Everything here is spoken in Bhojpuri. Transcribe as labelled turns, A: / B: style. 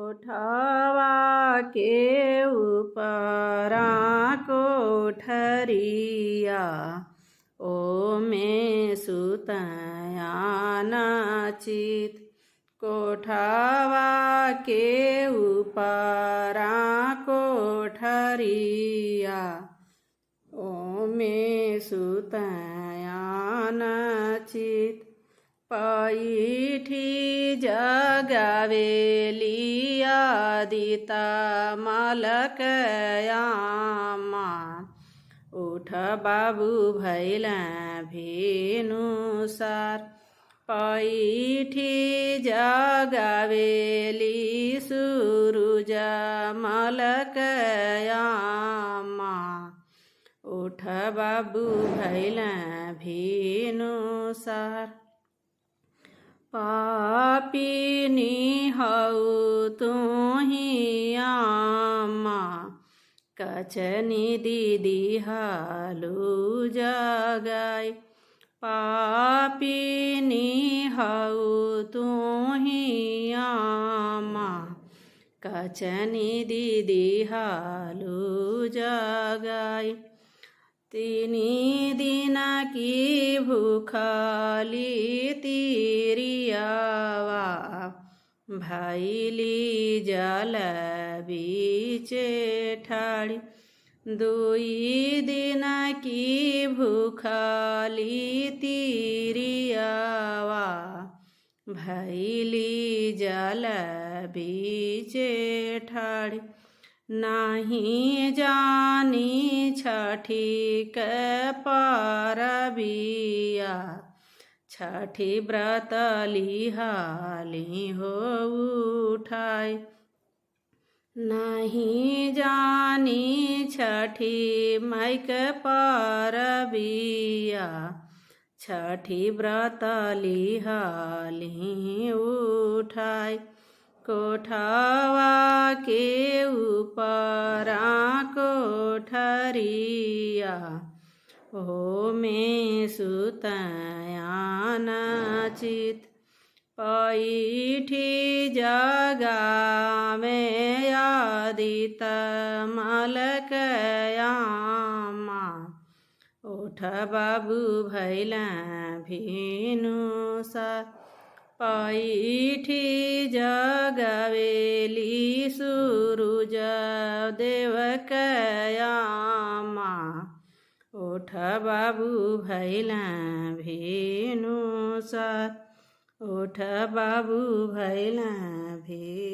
A: कोठवा के ऊपरा कोठरिया ओमे सुतया नाचित। कोठवा के ऊपरा कोठरिया ओमे सुतया नाचित। पैठी जगावेली आदिता मलकयामा। उठ बाबू भैला भेनुसार। पैठी जगावेली सूरुज मलकयामा। उठ बाबू भैला भेनुसार। पापिनी हऊ तुही आमा। कचनी दीदी हालू जगाई। पापिनी हऊ तुही आमा। कचनी दीदी हालू जगाई। तीनी दिन की भूखली तिरियावा। भैली जल बीचे ठाड़ी। दुई दिन की भूखली तिरियावा। भैली जल बीचे ठाड़ी। नहीं जानी छठी के परबिया। छठी व्रत लिहाली हो उठाई। नहीं जानी छठी माई के परबिया। छठी व्रत लिहाली उठाई। कोठवा के ऊपरा कोठरिया ओमे सुतया नाचित। पैठी जगावे आदित मलकयामा। उठ बाबू भैला भेनुसार। पैठी जगावेली सूरुज देवकयामा। उठ बाबू भैला भेनुसार। उठ बाबू भैला भे